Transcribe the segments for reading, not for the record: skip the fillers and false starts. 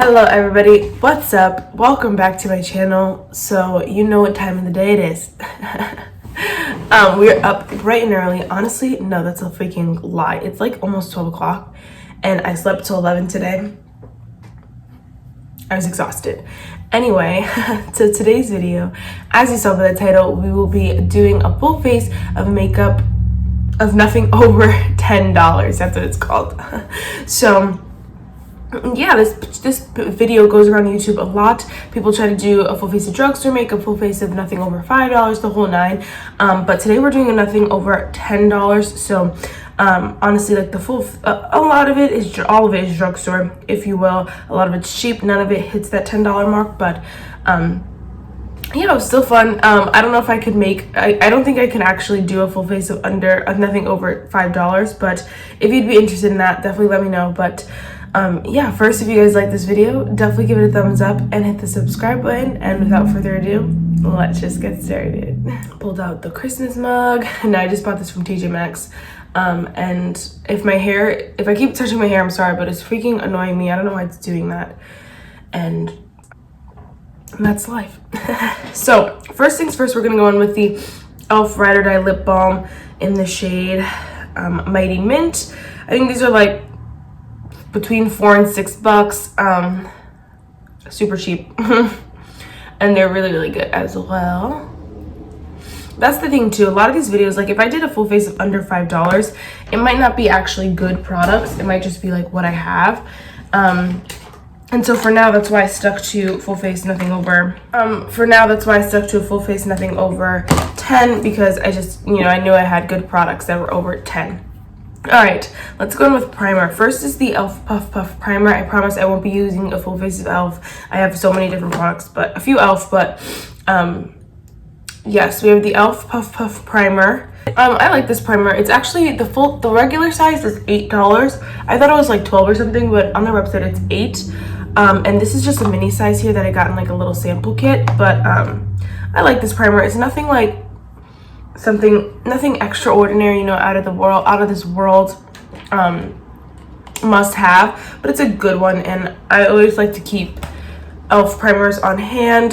Hello everybody, what's up? Welcome back to my channel. So you know what time of the day it is. We're up bright and early. Honestly, no, that's a freaking lie. It's like almost 12 o'clock and I slept till 11 today. I was exhausted. Anyway, to today's video, as you saw by the title, we will be doing a full face of makeup of nothing over $10. That's what it's called. So yeah, this video goes around YouTube a lot. People try to do a full face of drugstore makeup, full face of nothing over $5, the whole nine. But today we're doing a nothing over $10. So honestly, like the full, a lot of it is, all of it is drugstore, if you will. A lot of it's cheap. None of it hits that $10 mark, but you know, still fun. I don't know if I could make, I don't think I can actually do a full face of nothing over $5, but if you'd be interested in that, definitely let me know. But yeah, first, if you guys like this video, definitely give it a thumbs up and hit the subscribe button. And without further ado, let's just get started. Pulled out the Christmas mug, and I just bought this from TJ Maxx. And if I keep touching my hair, I'm sorry, but it's freaking annoying me. I don't know why it's doing that. And that's life. So first things first, we're gonna go in with the e.l.f. Ride or Die Lip Balm in the shade Mighty Mint. I think these are like between $4 and $6, super cheap. And they're really good as well. That's the thing too, a lot of these videos, like if I did a full face of under $5, it might not be actually good products. It might just be like what I have. And so for now, that's why I stuck to full face nothing over a full face nothing over 10, because I just, you know, I knew I had good products that were over 10. All right, let's go in with primer. First is the e.l.f. Puff Puff Primer. I promise I won't be using a full face of e.l.f. I have so many different products, but a few e.l.f. But yes, we have the e.l.f. Puff Puff Primer. I like this primer. It's actually the regular size is $8. I thought it was like 12 or something, but on their website it's 8. And this is just a mini size here that I got in like a little sample kit. But I like this primer. It's nothing like nothing extraordinary, you know, out of this world must have, but it's a good one. And I always like to keep e.l.f. primers on hand,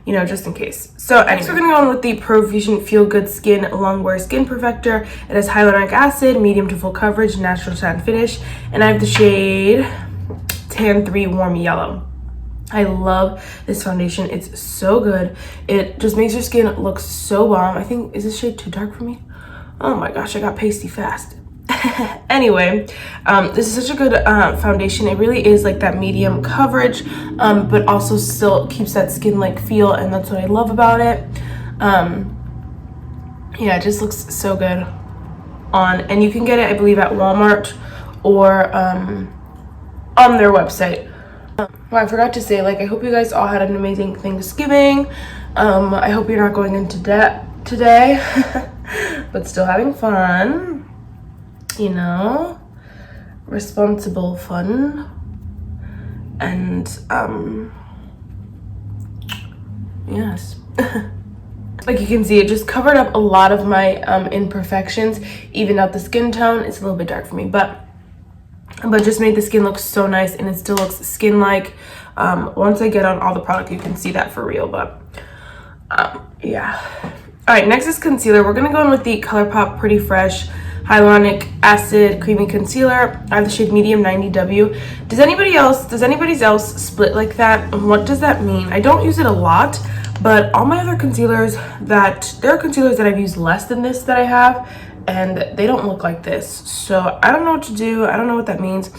you know, just in case. So next we're gonna go on with the Profusion Feel Good Skin Longwear Skin Perfector. It has hyaluronic acid, medium to full coverage, natural tan finish, and I have the shade Tan 3 Warm Yellow. I love this foundation. It's so good. It just makes your skin look so bomb. I think, is this shade too dark for me? Oh my gosh, I got pasty fast. Anyway, this is such a good foundation. It really is like that medium coverage, but also still keeps that skin like feel, and that's what I love about it. Yeah, it just looks so good on, and you can get it, I believe, at Walmart or on their website. Well, I forgot to say, like, I hope you guys all had an amazing Thanksgiving. I hope you're not going into debt today, but still having fun, you know, responsible fun. And yes. Like you can see, it just covered up a lot of my imperfections, evened out the skin tone. It's a little bit dark for me, but just made the skin look so nice, and it still looks skin-like. Once I get on all the product, you can see that for real, but yeah. All right, next is concealer. We're gonna go in with the Colourpop Pretty Fresh Hyaluronic Acid Creamy Concealer. I have the shade Medium 90W. Does anybody else split like that? And what does that mean? I don't use it a lot, but all my other concealers there are concealers that I've used less than this that I have, and they don't look like this. So I don't know what to do. I don't know what that means.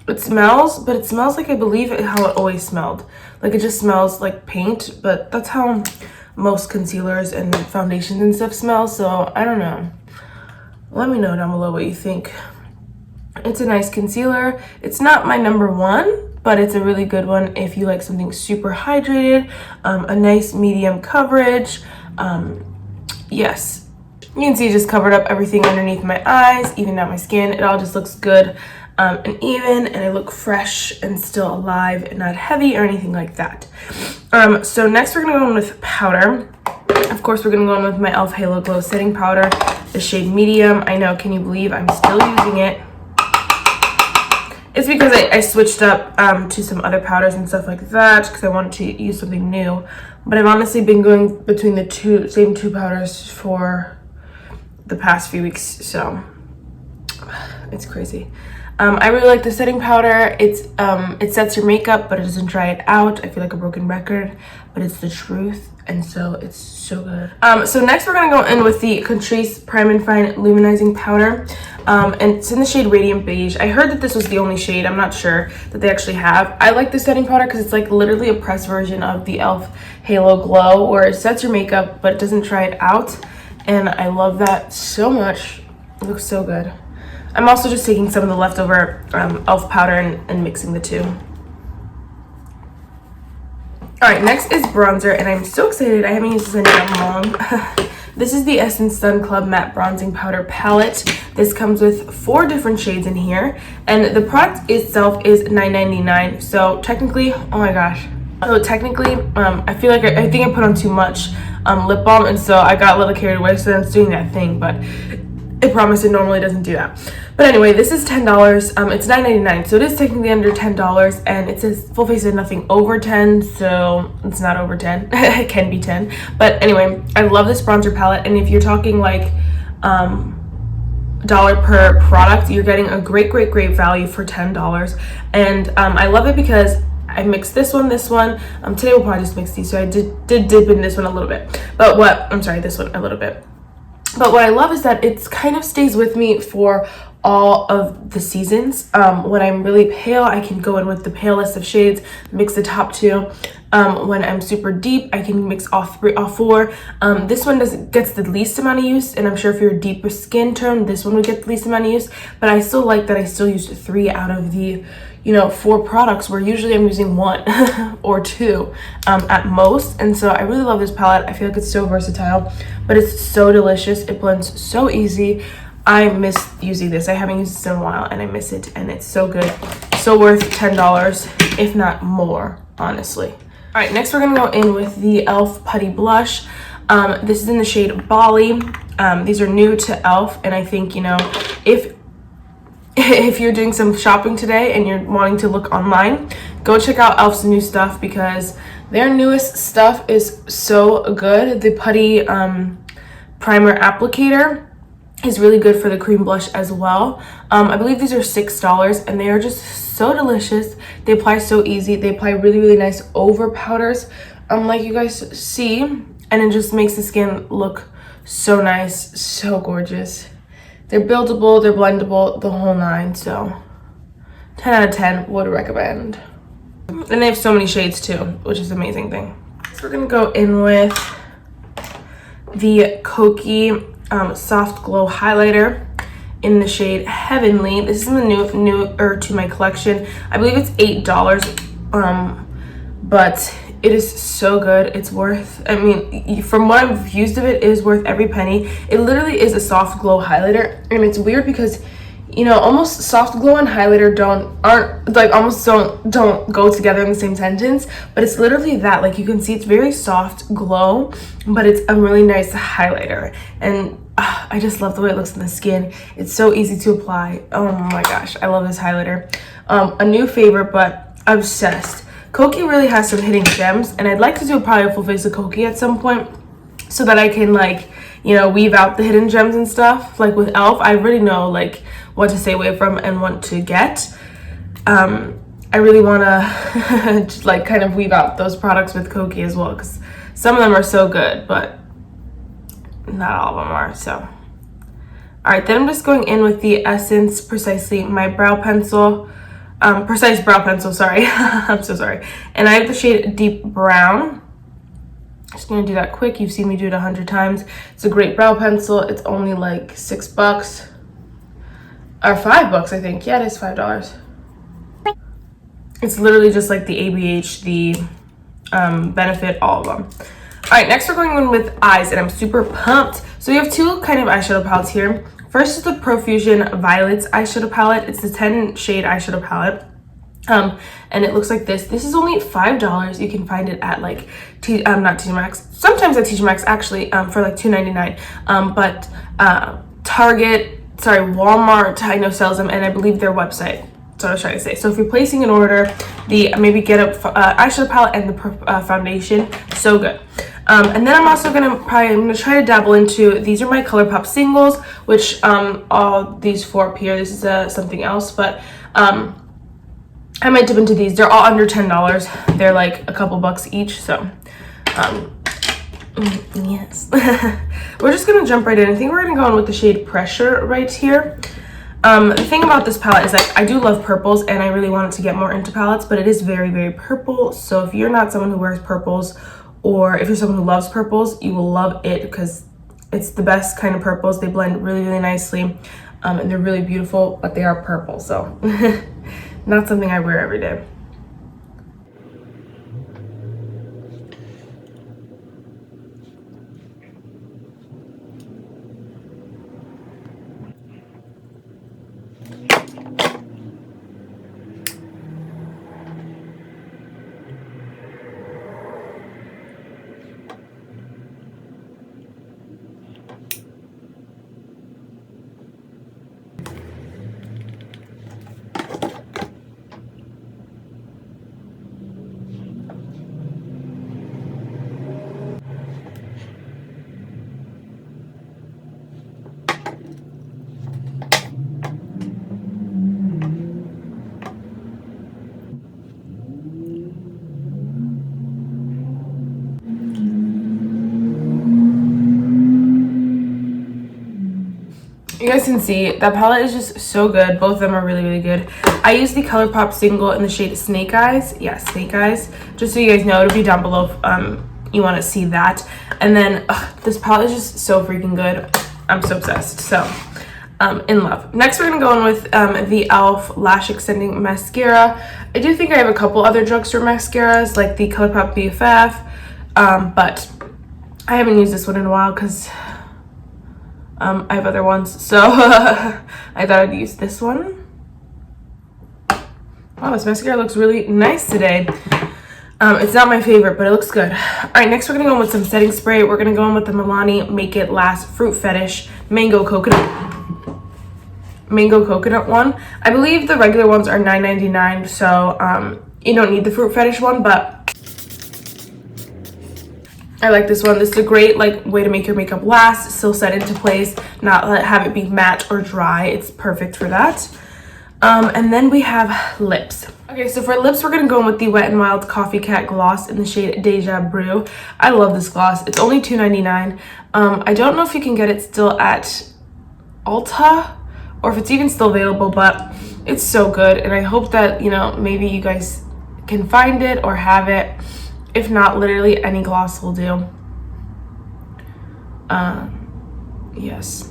It smells, but it smells like, I believe, how it always smelled. Like it just smells like paint, but that's how most concealers and foundations and stuff smell. So I don't know. Let me know down below what you think. It's a nice concealer. It's not my #1, but it's a really good one if you like something super hydrated, a nice medium coverage. Yes. You can see it just covered up everything underneath my eyes, evened out my skin. It all just looks good and even, and I look fresh and still alive and not heavy or anything like that. So next we're gonna go in with powder. Of course, we're gonna go in with my e.l.f. Halo Glow Setting Powder, the shade Medium. I know, can you believe I'm still using it? It's because I switched up to some other powders and stuff like that because I wanted to use something new. But I've honestly been going between the same two powders for the past few weeks, so it's crazy. I really like the setting powder. It sets your makeup, but it doesn't dry it out. I feel like a broken record, but it's the truth, and so it's so good. So next we're gonna go in with the Catrice Prime and Fine Luminizing Powder, and it's in the shade Radiant Beige. I heard that this was the only shade. I'm not sure that they actually have. I like the setting powder because it's like literally a pressed version of the e.l.f. Halo Glow, where it sets your makeup, but it doesn't dry it out, and I love that so much. It looks so good. I'm also just taking some of the leftover e.l.f. powder and mixing the two. Alright, next is bronzer, and I'm so excited. I haven't used this in that long. This is the Essence Sun Club Matte Bronzing Powder Palette. This comes with 4 different shades in here, and the product itself is $9.99. So technically, oh my gosh. So technically, I feel like I think I put on too much lip balm, and so I got a little carried away, so it's doing that thing, but I promise it normally doesn't do that. But anyway, this is $10. It's $9.99, so it is technically under $10, and it says full face is nothing over 10, so it's not over 10. It can be 10. But anyway, I love this bronzer palette, and if you're talking like dollar per product, you're getting a great value for $10. And I love it because I mixed this one. Today we'll probably just mix these, so I did dip in this one a little bit. This one a little bit. But what I love is that it kind of stays with me for all of the seasons. When I'm really pale, I can go in with the palest of shades, mix the top 2. When I'm super deep, I can mix all 4. This one gets the least amount of use, and I'm sure if you're a deeper skin tone, this one would get the least amount of use. But I still like that I still used 3 out of the 4 products, where usually I'm using 1 or 2 at most. And so I really love this palette. I feel like it's so versatile, but it's so delicious. It blends so easy. I miss using this. I haven't used this in a while, and I miss it, and it's so good. So worth $10, if not more, honestly. All right, next we're gonna go in with the e.l.f. Putty Blush. This is in the shade Bali. These are new to e.l.f., and I think, if you're doing some shopping today and you're wanting to look online, go check out e.l.f.'s new stuff, because their newest stuff is so good. The Putty Primer Applicator is really good for the cream blush as well. I believe these are $6, and they are just so delicious. They apply so easy. They apply really nice over powders, like you guys see, and it just makes the skin look so nice, so gorgeous. They're buildable, they're blendable, the whole 9, so 10 out of 10 would recommend. And they have so many shades too, which is the amazing thing. So we're gonna go in with the Kokie Soft Glow Highlighter in the shade Heavenly. This is the newer to my collection. I believe it's $8, but it is so good. It's worth, I mean, from what I've used of it, it is worth every penny. It literally is a soft glow highlighter, and it's weird because almost soft glow and highlighter don't go together in the same sentence, but it's literally that. Like, you can see it's very soft glow, but it's a really nice highlighter, and I just love the way it looks on the skin. It's so easy to apply. Oh my gosh, I love this highlighter. A new favorite, but obsessed. Kokie really has some hidden gems, and I'd like to do probably a full face of Kokie at some point, so that I can weave out the hidden gems and stuff. Like with e.l.f., I already know what to stay away from and what to get. I really want to just kind of weave out those products with Kokie as well, because some of them are so good, but not all of them are. So all right, then I'm just going in with the Essence Precisely My Brow Pencil. Precise Brow Pencil, sorry. I'm so sorry. And I have the shade Deep Brown. Just gonna do that quick. You've seen me do it 100 times. It's a great brow pencil. It's only like $6 or $5, I think. Yeah, it is $5. It's literally just like the ABH, the Benefit, all of them. All right, next we're going in with eyes, and I'm super pumped. So we have 2 kind of eyeshadow palettes here. First is the Profusion Violets eyeshadow palette. It's the 10 shade eyeshadow palette. And it looks like this. This is only $5. You can find it at not TJ Maxx. Sometimes at TJ Maxx actually, for like $2.99. But Target, sorry, Walmart, I know sells them, and I believe their website what I was trying to say. So if you're placing an order, the maybe get a eyeshadow palette and the foundation, so good. And then I'm also gonna try to dabble into, these are my Colourpop singles, which all these 4 up here, this is something else, but I might dip into these. They're all under $10. They're like a couple bucks each, so yes. We're just gonna jump right in. I think we're gonna go in with the shade Pressure right here. The thing about this palette is that I do love purples and I really wanted to get more into palettes, but it is very, very purple. So if you're not someone who wears purples, or if you're someone who loves purples, you will love it because it's the best kind of purples. They blend really, really nicely, and they're really beautiful, but they are purple, so not something I wear every day. You guys can see that palette is just so good. Both of them are really, really good. I use the Colourpop single in the shade Snake Eyes. Yeah, Snake Eyes. Just so you guys know, it'll be down below if you want to see that. And then this palette is just so freaking good. I'm so obsessed. So, in love. Next, we're going to go in with the e.l.f. Lash Extending Mascara. I do think I have a couple other drugstore mascaras, like the Colourpop BFF. But I haven't used this one in a while because I have other ones, so I thought I'd use this one. Wow, this mascara looks really nice today. It's not my favorite, but it looks good. All right, next we're gonna go in with some setting spray. We're gonna go in with the Milani Make It Last Fruit Fetish Mango Coconut one. I believe the regular ones are $9.99, so you don't need the Fruit Fetish one, but I like this one. This is a great way to make your makeup last, still set into place, not have it be matte or dry. It's perfect for that. And then we have lips. Okay, so for lips, we're gonna go in with the Wet n Wild Coffee Cat Gloss in the shade Deja Brew. I love this gloss. It's only $2.99. I don't know if you can get it still at Ulta or if it's even still available, but it's so good. And I hope that, maybe you guys can find it or have it. If not, literally any gloss will do. Yes.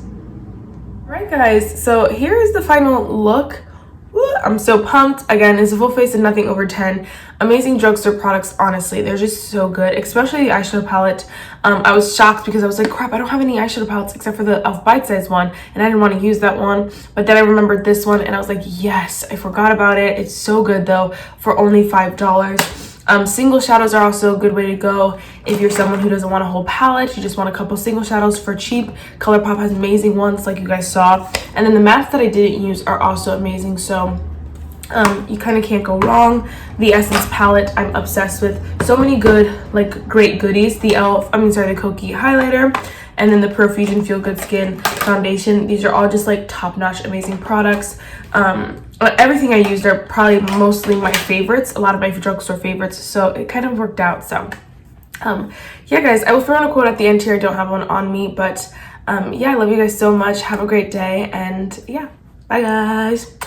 All right, guys, so here is the final look. Woo, I'm so pumped. Again, it's a full face and nothing over 10. Amazing drugstore products, honestly. They're just so good, especially the eyeshadow palette. I was shocked because I was like, crap, I don't have any eyeshadow palettes except for the e.l.f. Bite Size one, and I didn't want to use that one. But then I remembered this one, and I was like, yes, I forgot about it. It's so good, though, for only $5. Single shadows are also a good way to go if you're someone who doesn't want a whole palette. You just want a couple single shadows for cheap. Colourpop has amazing ones like you guys saw. And then the mattes that I didn't use are also amazing. So you kind of can't go wrong. The Essence palette I'm obsessed with. So many good, great goodies. The Kokie highlighter. And then the Profusion Feel Good Skin foundation. These are all just top-notch, amazing products. Everything I used are probably mostly my favorites, a lot of my drugstore favorites, so it kind of worked out. So yeah, guys, I will throw in a quote at the end here. I don't have one on me, but yeah, I love you guys so much. Have a great day, and yeah, bye, guys.